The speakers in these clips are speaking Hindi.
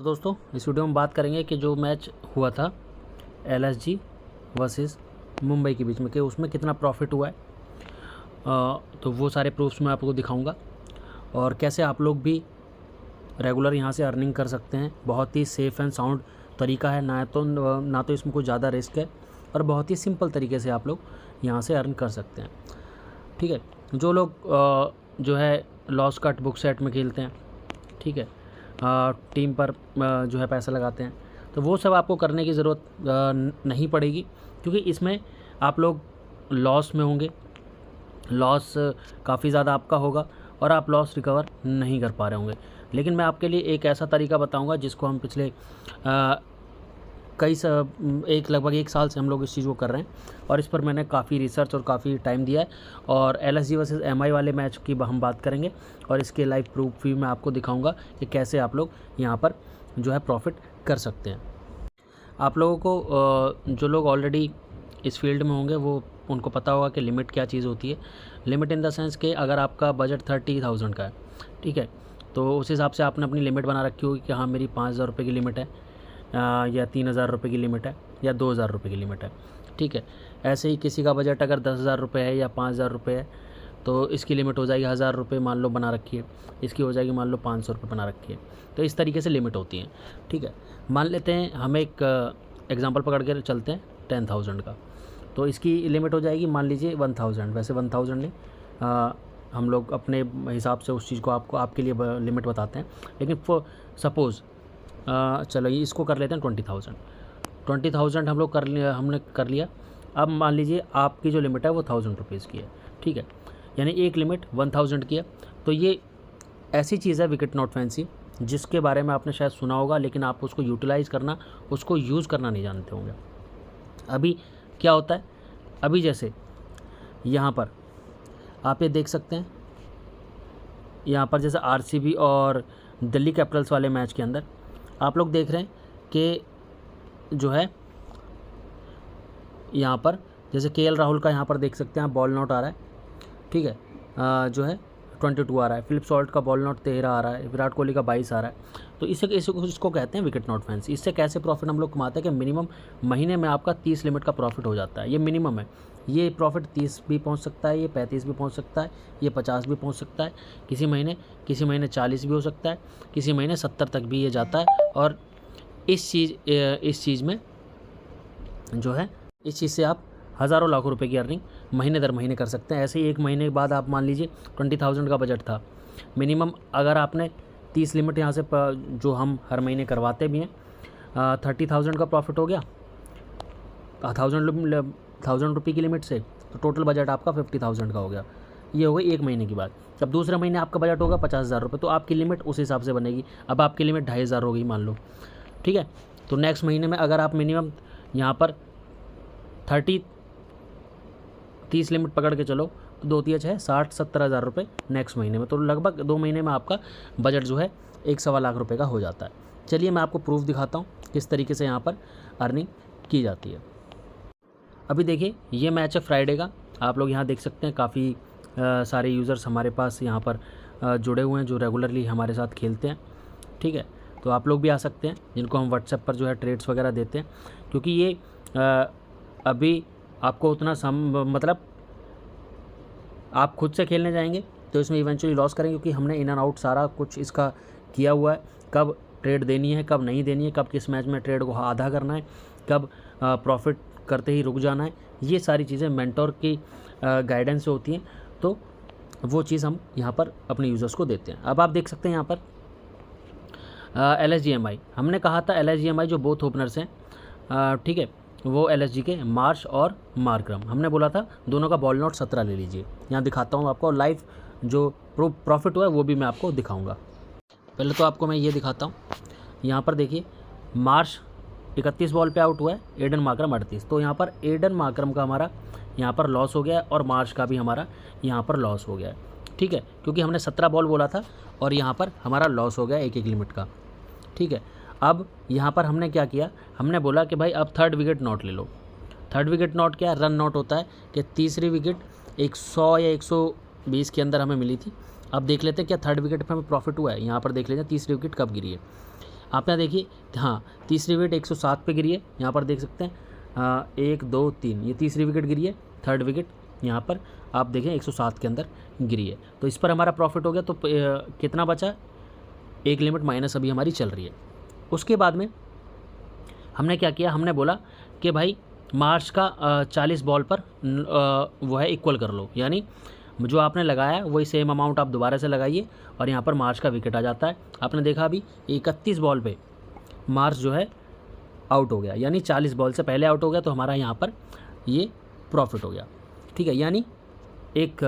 तो दोस्तों इस वीडियो में बात करेंगे कि जो मैच हुआ था एलएसजी वर्सेस मुंबई के बीच में कि उसमें कितना प्रॉफिट हुआ है। तो वो सारे प्रूफ्स मैं आपको दिखाऊंगा और कैसे आप लोग भी रेगुलर यहाँ से अर्निंग कर सकते हैं। बहुत ही सेफ़ एंड साउंड तरीका है, ना तो इसमें कोई ज़्यादा रिस्क है और बहुत ही सिंपल तरीके से आप लोग यहाँ से अर्न कर सकते हैं। ठीक है, जो लोग जो है लॉस कट बुक सेट में खेलते हैं, ठीक है, टीम पर जो है पैसा लगाते हैं, तो वो सब आपको करने की ज़रूरत नहीं पड़ेगी, क्योंकि इसमें आप लोग लॉस में होंगे, लॉस काफ़ी ज़्यादा आपका होगा और आप लॉस रिकवर नहीं कर पा रहे होंगे। लेकिन मैं आपके लिए एक ऐसा तरीका बताऊंगा जिसको हम पिछले लगभग एक साल से हम लोग इस चीज़ को कर रहे हैं और इस पर मैंने काफ़ी रिसर्च और काफ़ी टाइम दिया है। और एलएसजी वर्सेस एमआई वाले मैच की हम बात करेंगे और इसके लाइव प्रूफ भी मैं आपको दिखाऊंगा कि कैसे आप लोग यहाँ पर जो है प्रॉफिट कर सकते हैं। आप लोगों को जो लोग ऑलरेडी इस फील्ड में होंगे वो उनको पता होगा कि लिमिट क्या चीज़ होती है। लिमिट इन द सेंस कि अगर आपका बजट 30,000 का है, ठीक है, तो उस हिसाब से आपने अपनी लिमिट बना रखी होगी कि हाँ मेरी 5,000 रुपये की लिमिट है या 3,000 रुपये की लिमिट है या 2,000 रुपये की लिमिट है। ठीक है, ऐसे ही किसी का बजट अगर 10,000 रुपये है या 5,000 रुपये है तो इसकी लिमिट हो जाएगी 1,000 रुपये मान लो बना रखी है, इसकी हो जाएगी मान लो 500 रुपये बना रखी है। तो इस तरीके से लिमिट होती है। ठीक है, मान लेते हैं हम एक एग्ज़ाम्पल पकड़ के चलते हैं 10,000 का, तो इसकी लिमिट हो जाएगी मान लीजिए 1,000। वैसे 1,000 नहीं, हम लोग अपने हिसाब से उस चीज़ को आपके लिए लिमिट बताते हैं, लेकिन फॉर सपोज़ चलो ये इसको कर लेते हैं 20,000 हम लोग हमने कर लिया। अब मान लीजिए आपकी जो लिमिट है वो 1,000 रुपीज़ की है। ठीक है, यानी एक लिमिट 1,000 की है। तो ये ऐसी चीज़ है विकेट नॉट फैंसी जिसके बारे में आपने शायद सुना होगा, लेकिन आप उसको यूटिलाइज़ करना, उसको यूज़ करना नहीं जानते होंगे। अभी क्या होता है, अभी जैसे यहाँ पर आप ये देख सकते हैं, यहाँ पर जैसे आरसीबी और दिल्ली कैपिटल्स वाले मैच के अंदर आप लोग देख रहे हैं कि जो है यहाँ पर जैसे केएल राहुल का यहाँ पर देख सकते हैं आप बॉल नॉट आ रहा है। ठीक है, जो है 22 आ रहा है, फिलिप सॉल्ट का बॉल नॉट 13 आ रहा है, विराट कोहली का 22 आ रहा है। तो इसको कहते हैं विकेट नॉट फैंसी। इससे कैसे प्रॉफिट हम लोग कमाते हैं कि मिनिमम महीने में आपका 30 लिमिट का प्रॉफिट हो जाता है। ये मिनिमम है, ये प्रॉफिट 30 भी पहुंच सकता है, ये 35 भी पहुंच सकता है, ये 50 भी पहुंच सकता है, किसी महीने 40 भी हो सकता है, किसी महीने 70 तक भी ये जाता है। और इस चीज़ में जो है इस चीज़ से आप हज़ारों लाखों रुपए की अर्निंग महीने दर महीने कर सकते हैं। ऐसे ही एक महीने के बाद आप मान लीजिए 20,000 का बजट था मिनिमम, अगर आपने 30 लिमिट यहाँ से जो हम हर महीने करवाते भी हैं, 30,000 का प्रॉफिट हो गया 1,000 रुपये की लिमिट से, तो टोटल बजट आपका 50,000 का हो गया। ये हो गई एक महीने की बात। जब दूसरे महीने आपका बजट होगा 50,000 रुपये, तो आपकी लिमिट उस हिसाब से बनेगी। अब आपकी लिमिट 2,500 हो गई मान लो, ठीक है, तो नेक्स्ट महीने में अगर आप मिनिमम यहाँ पर 30 लिमिट पकड़ के चलो तो 2 3 6 60-70 हज़ार रुपये नेक्स्ट महीने में, तो लगभग 2 महीने में आपका बजट जो है 1.25 लाख रुपये का हो जाता है। चलिए मैं आपको प्रूफ दिखाता हूँ किस तरीके से यहाँ पर अर्निंग की जाती है। अभी देखिए ये मैच है फ्राइडे का, आप लोग यहाँ देख सकते हैं काफ़ी सारे यूज़र्स हमारे पास यहाँ पर जुड़े हुए हैं जो रेगुलरली हमारे साथ खेलते हैं। ठीक है, तो आप लोग भी आ सकते हैं जिनको हम व्हाट्सएप पर जो है ट्रेड्स वगैरह देते हैं, क्योंकि ये अभी आपको उतना मतलब आप खुद से खेलने जाएंगे तो इसमें इवेंचुअली लॉस करेंगे, क्योंकि हमने इन एंड आउट सारा कुछ इसका किया हुआ है। कब ट्रेड देनी है, कब नहीं देनी है, कब किस मैच में ट्रेड को आधा करना है, कब प्रॉफिट करते ही रुक जाना है, ये सारी चीज़ें मेंटोर की गाइडेंस से होती हैं। तो वो चीज़ हम यहाँ पर अपने यूज़र्स को देते हैं। अब आप देख सकते हैं यहाँ पर LSG-MI, हमने कहा था LSG-MI जो बोथ ओपनर्स हैं, ठीक है, वो LSG के मार्श और मार्करम, हमने बोला था दोनों का बॉल नॉट 17 ले लीजिए। यहाँ दिखाता हूँ आपको, लाइव जो प्रॉफिट हुआ है वो भी मैं आपको दिखाऊंगा। पहले तो आपको मैं ये दिखाता हूँ, यहाँ पर देखिए मार्श 31 बॉल पे आउट हुआ है, एडन मार्करम 38। तो यहाँ पर एडन मार्करम का हमारा यहाँ पर लॉस हो गया है और मार्श का भी हमारा यहाँ पर लॉस हो गया है। ठीक है, क्योंकि हमने 17 बॉल बोला था और यहाँ पर हमारा लॉस हो गया एक लिमिट का। ठीक है, अब यहाँ पर हमने क्या किया, हमने बोला कि भाई अब 3rd विकेट नॉट ले लो। 3rd विकेट नॉट क्या है, रन नॉट होता है कि तीसरी विकेट 100 या 120 के अंदर हमें मिली थी। अब देख लेते हैं क्या 3rd विकेट पर हमें प्रॉफिट हुआ है। यहाँ पर देख लेते हैं तीसरी विकेट कब गिरी है। आप यहाँ देखिए, हाँ तीसरी विकेट 107 पे गिरी है, यहाँ पर देख सकते हैं 1 2 3, ये तीसरी विकेट गिरी है, थर्ड विकेट यहाँ पर आप देखें 107 के अंदर गिरी है। तो इस पर हमारा प्रॉफिट हो गया। तो कितना बचा, एक लिमिट माइनस अभी हमारी चल रही है। उसके बाद में हमने क्या किया, हमने बोला कि भाई मार्च का 40 बॉल पर वो है इक्वल कर लो, यानी जो आपने लगाया वही सेम अमाउंट आप दोबारा से लगाइए और यहाँ पर मार्च का विकेट आ जाता है। आपने देखा अभी 31 बॉल पे मार्च जो है आउट हो गया, यानी 40 बॉल से पहले आउट हो गया, तो हमारा यहाँ पर ये प्रॉफिट हो गया। ठीक है, यानी एक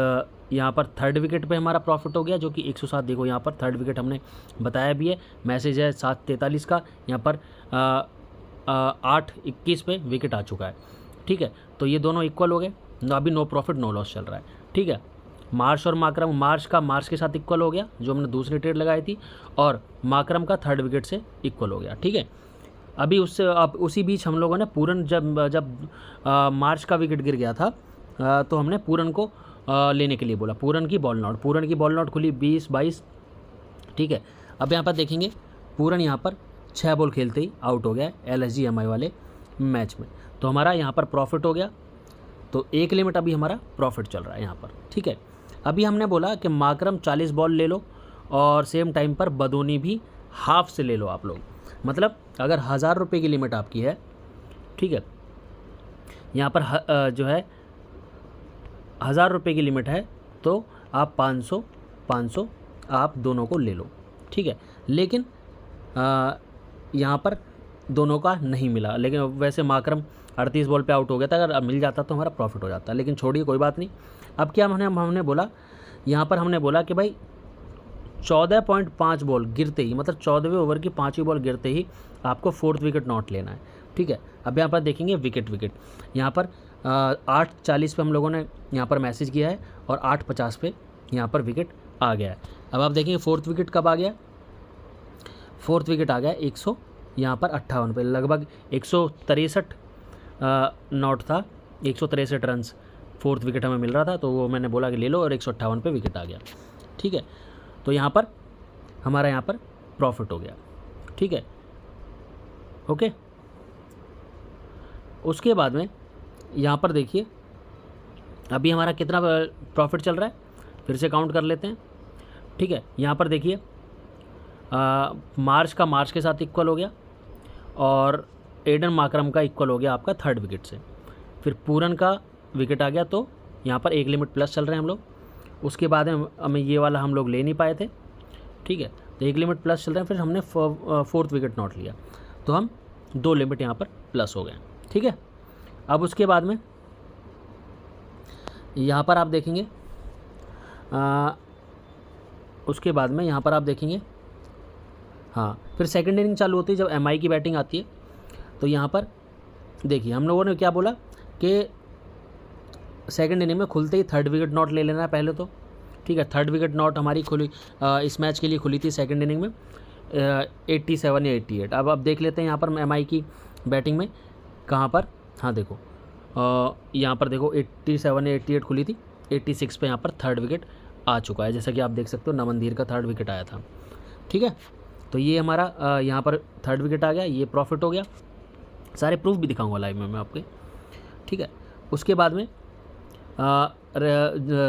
यहाँ पर थर्ड विकेट पे हमारा प्रॉफिट हो गया जो कि 107, देखो यहाँ पर थर्ड विकेट हमने बताया भी है, मैसेज है 7:43 का, यहाँ पर 8:21 पे विकेट आ चुका है। ठीक है, तो ये दोनों इक्वल हो गए, अभी नो प्रॉफिट नो लॉस चल रहा है। ठीक है, मार्च और माकरम, मार्च का मार्च के साथ इक्वल हो गया जो हमने दूसरी ट्रेड लगाई थी, और माकरम का थर्ड विकेट से इक्वल हो गया। ठीक है, अभी उससे अब उसी बीच हम लोगों ने पूरन जब मार्च का विकेट गिर गया था तो हमने पूरन को लेने के लिए बोला, पूरन की बॉल नॉट खुली 20-22। ठीक है, अब यहाँ पर देखेंगे पूरन यहाँ पर 6 बॉल खेलते ही आउट हो गया LSG MI वाले मैच में, तो हमारा यहाँ पर प्रॉफिट हो गया। तो एक लिमिट अभी हमारा प्रॉफिट चल रहा है यहाँ पर। ठीक है, अभी हमने बोला कि माकरम 40 बॉल ले लो और सेम टाइम पर बदोनी भी हाफ से ले लो आप लोग, मतलब अगर 1000 रुपये की लिमिट आपकी है, ठीक है, यहाँ पर जो है 1000 रुपये की लिमिट है, तो आप 500 आप दोनों को ले लो। ठीक है, लेकिन यहाँ पर दोनों का नहीं मिला, लेकिन वैसे माकरम 38 बॉल पे आउट हो गया था, अगर अब मिल जाता तो हमारा प्रॉफिट हो जाता, लेकिन छोड़िए कोई बात नहीं। अब क्या हमने बोला, यहाँ पर हमने बोला कि भाई 14.5 बॉल गिरते ही, मतलब 14वें ओवर की 5वीं बॉल गिरते ही आपको फोर्थ विकेट नॉट लेना है। ठीक है, अब यहाँ पर देखेंगे विकेट यहाँ पर 8:40 पे हम लोगों ने यहाँ पर मैसेज किया है और 8:50 पे यहाँ पर विकेट आ गया है। अब आप देखेंगे फोर्थ विकेट कब आ गया, फोर्थ विकेट आ गया 100 यहाँ पर 58 पे, लगभग 163 नॉट था, 163 रन्स फोर्थ विकेट हमें मिल रहा था, तो वो मैंने बोला कि ले लो और 158 पे विकेट आ गया। ठीक है, तो यहाँ पर हमारा यहाँ पर प्रॉफिट हो गया। ठीक है, ओके। उसके बाद में यहाँ पर देखिए अभी हमारा कितना प्रॉफिट चल रहा है, फिर से काउंट कर लेते हैं। ठीक है, यहाँ पर देखिए मार्च का मार्च के साथ इक्वल हो गया और एडन माकरम का इक्वल हो गया आपका थर्ड विकेट से, फिर पूरन का विकेट आ गया, तो यहाँ पर एक लिमिट प्लस चल रहे हैं हम लोग। उसके बाद में हमें ये वाला हम लोग ले नहीं पाए थे। ठीक है, तो एक लिमिट प्लस चल रहे हैं, फिर हमने फोर्थ विकेट नॉट लिया, तो हम 2 लिमिट यहाँ पर प्लस हो गए। ठीक है, अब उसके बाद में यहाँ पर आप देखेंगे उसके बाद में यहाँ पर आप देखेंगे, हाँ, फिर सेकंड इनिंग चालू होती है जब MI की बैटिंग आती है। तो यहाँ पर देखिए हम लोगों ने क्या बोला कि सेकंड इनिंग में खुलते ही थर्ड विकेट नॉट ले लेना है पहले तो। ठीक है, थर्ड विकेट नॉट हमारी खुली इस मैच के लिए खुली थी सेकंड इनिंग में 87 या 88। अब देख लेते हैं यहाँ पर MI की बैटिंग में कहाँ पर, हाँ देखो यहाँ पर देखो 87 या 88 खुली थी, 86 पे यहाँ पर थर्ड विकेट आ चुका है, जैसा कि आप देख सकते हो नमनदीर का थर्ड विकेट आया था। ठीक है, तो ये हमारा यहाँ पर थर्ड विकेट आ गया, ये प्रॉफिट हो गया। सारे प्रूफ भी दिखाऊंगा लाइव में मैं आपके। ठीक है, उसके बाद में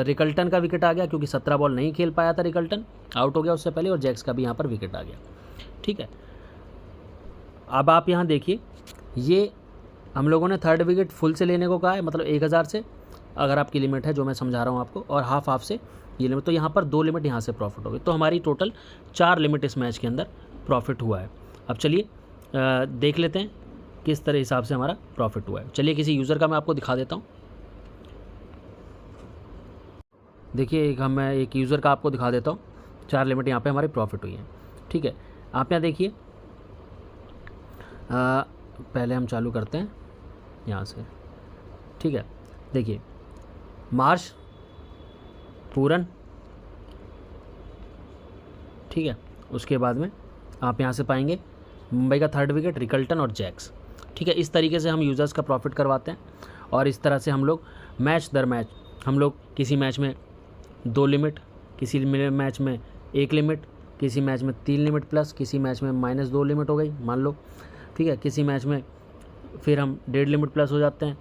रिकल्टन का विकेट आ गया, क्योंकि 17 बॉल नहीं खेल पाया था रिकल्टन, आउट हो गया उससे पहले, और जैक्स का भी यहाँ पर विकेट आ गया। ठीक है, अब आप यहाँ देखिए ये हम लोगों ने थर्ड विकेट फुल से लेने को कहा है, मतलब 1000 से अगर आपकी लिमिट है जो मैं समझा रहा हूँ आपको, और हाफ से ये लिमिट, तो यहाँ पर 2 लिमिट यहाँ से प्रॉफिट हो गई, तो हमारी टोटल 4 लिमिट इस मैच के अंदर प्रॉफिट हुआ है। अब चलिए देख लेते हैं किस तरह हिसाब से हमारा प्रॉफिट हुआ है। चलिए किसी यूज़र का मैं आपको दिखा देता हूँ। देखिए मैं एक यूज़र का आपको दिखा देता हूँ, 4 लिमिट यहाँ पे हमारी प्रॉफिट हुई है। ठीक है, आप यहाँ देखिए पहले हम चालू करते हैं यहाँ से। ठीक है, देखिए मार्च, पूरन, ठीक है, उसके बाद में आप यहाँ से पाएंगे मुंबई का थर्ड विकेट, रिकल्टन और जैक्स। ठीक है, इस तरीके से हम यूज़र्स का प्रॉफिट करवाते हैं, और इस तरह से हम लोग मैच दर मैच हम लोग किसी मैच में 2 लिमिट, किसी मैच में 1 लिमिट, किसी मैच में 3 लिमिट प्लस, किसी मैच में -2 लिमिट हो गई मान लो, ठीक है। किसी मैच में फिर हम 1.5 लिमिट प्लस हो जाते हैं,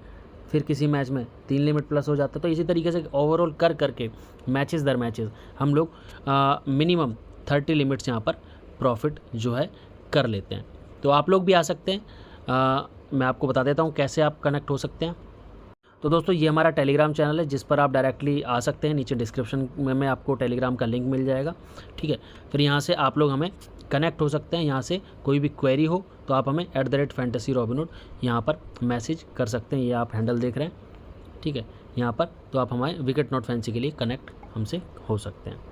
फिर किसी मैच में 3 लिमिट प्लस हो जाता है। तो इसी तरीके से ओवरऑल कर करके मैचेस दर मैचेस हम लोग मिनिमम 30 लिमिट्स यहाँ पर प्रॉफिट जो है कर लेते हैं। तो आप लोग भी आ सकते हैं। मैं आपको बता देता हूँ कैसे आप कनेक्ट हो सकते हैं। तो दोस्तों ये हमारा टेलीग्राम चैनल है जिस पर आप डायरेक्टली आ सकते हैं। नीचे डिस्क्रिप्शन में आपको टेलीग्राम का लिंक मिल जाएगा, ठीक है। फिर यहाँ से आप लोग हमें कनेक्ट हो सकते हैं। यहाँ से कोई भी क्वेरी हो तो आप हमें @fantasyrobinhood यहाँ पर मैसेज कर सकते हैं। ये आप हैंडल देख रहे हैं, ठीक है, यहाँ पर। तो आप हमारे विकेट नॉट फैंसी के लिए कनेक्ट हमसे हो सकते हैं।